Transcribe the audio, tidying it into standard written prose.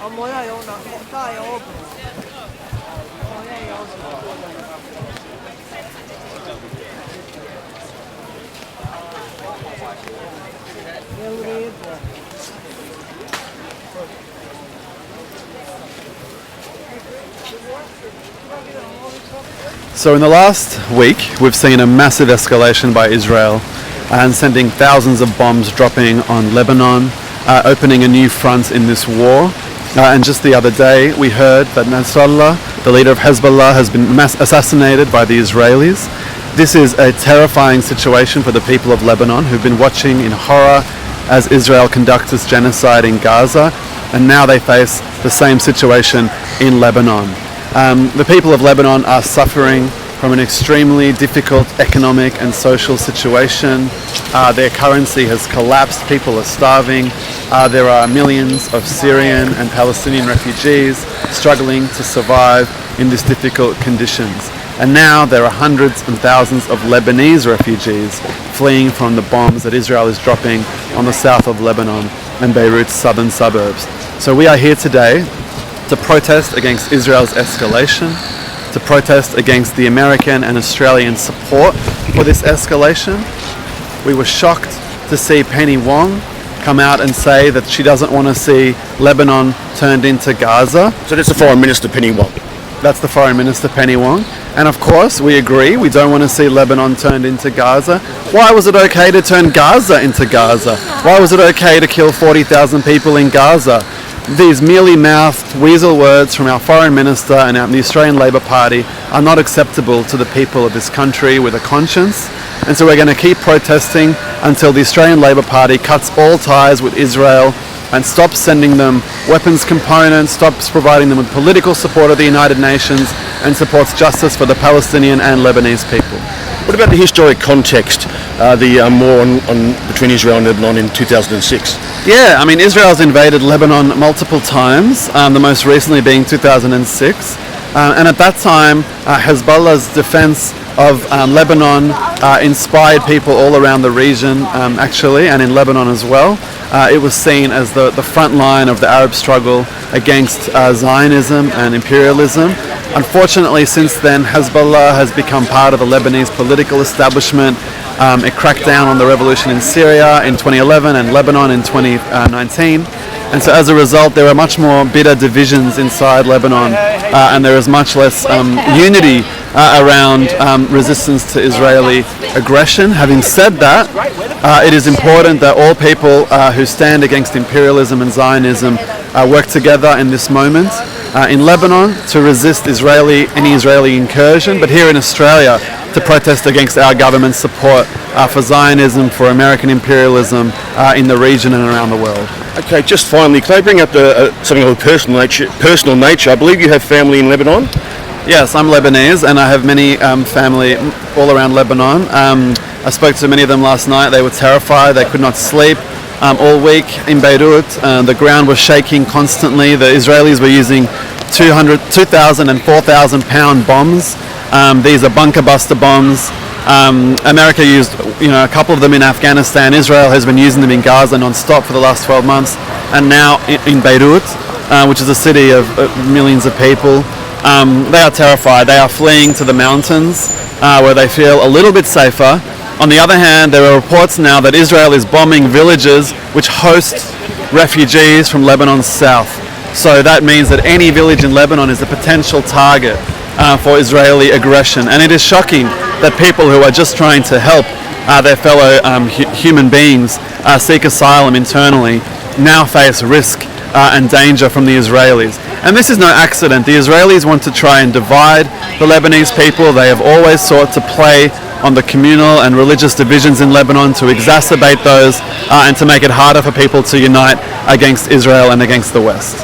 So in the last week, we've seen a massive escalation by Israel and sending thousands of bombs dropping on Lebanon, opening a new front in this war. And just the other day, we heard that Nasrallah, the leader of Hezbollah, has been assassinated by the Israelis. This is a terrifying situation for the people of Lebanon, who've been watching in horror as Israel conducts its genocide in Gaza, and now they face the same situation in Lebanon. The people of Lebanon are suffering from an extremely difficult economic and social situation. Their currency has collapsed, people are starving. There are millions of Syrian and Palestinian refugees struggling to survive in these difficult conditions. And now there are hundreds and thousands of Lebanese refugees fleeing from the bombs that Israel is dropping on the south of Lebanon and Beirut's southern suburbs. So we are here today to protest against Israel's escalation, to protest against the American and Australian support for this escalation. We were shocked to see Penny Wong come out and say that she doesn't want to see Lebanon turned into Gaza. So that's the Foreign Minister, Penny Wong. That's the Foreign Minister, Penny Wong. And of course, we agree, we don't want to see Lebanon turned into Gaza. Why was it okay to turn Gaza into Gaza? Why was it okay to kill 40,000 people in Gaza? These mealy-mouthed weasel words from our Foreign Minister and the Australian Labor Party are not acceptable to the people of this country with a conscience. And so we're going to keep protesting until the Australian Labor Party cuts all ties with Israel and stops sending them weapons components, stops providing them with political support of the United Nations, and supports justice for the Palestinian and Lebanese people. What about the historic context, the war between Israel and Lebanon in 2006? Yeah, I mean, Israel's invaded Lebanon multiple times, the most recently being 2006. And at that time, Hezbollah's defense of Lebanon inspired people all around the region, actually, and in Lebanon as well. It was seen as the front line of the Arab struggle against Zionism and imperialism. Unfortunately, since then, Hezbollah has become part of the Lebanese political establishment. It cracked down on the revolution in Syria in 2011 and Lebanon in 2019. And so as a result, there are much more bitter divisions inside Lebanon, and there is much less unity around resistance to Israeli aggression. Having said that, it is important that all people who stand against imperialism and Zionism work together in this moment in Lebanon to resist any Israeli incursion, but here in Australia to protest against our government's support for Zionism, for American imperialism in the region and around the world. Okay, just finally, can I bring up something of a personal nature? I believe you have family in Lebanon? Yes, I'm Lebanese and I have many family all around Lebanon. I spoke to many of them last night. They were terrified, they could not sleep. All week in Beirut, the ground was shaking constantly. The Israelis were using 2,000 and 4,000 pound bombs. These are bunker buster bombs. America used a couple of them in Afghanistan. Israel has been using them in Gaza non-stop for the last 12 months. And now in Beirut, which is a city of millions of people, they are terrified. They are fleeing to the mountains where they feel a little bit safer. On the other hand, there are reports now that Israel is bombing villages which host refugees from Lebanon's south. So that means that any village in Lebanon is a potential target for Israeli aggression. And it is shocking that people who are just trying to help their fellow human beings seek asylum internally now face risk and danger from the Israelis. And this is no accident. The Israelis want to try and divide the Lebanese people. They have always sought to play on the communal and religious divisions in Lebanon, to exacerbate those and to make it harder for people to unite against Israel and against the West.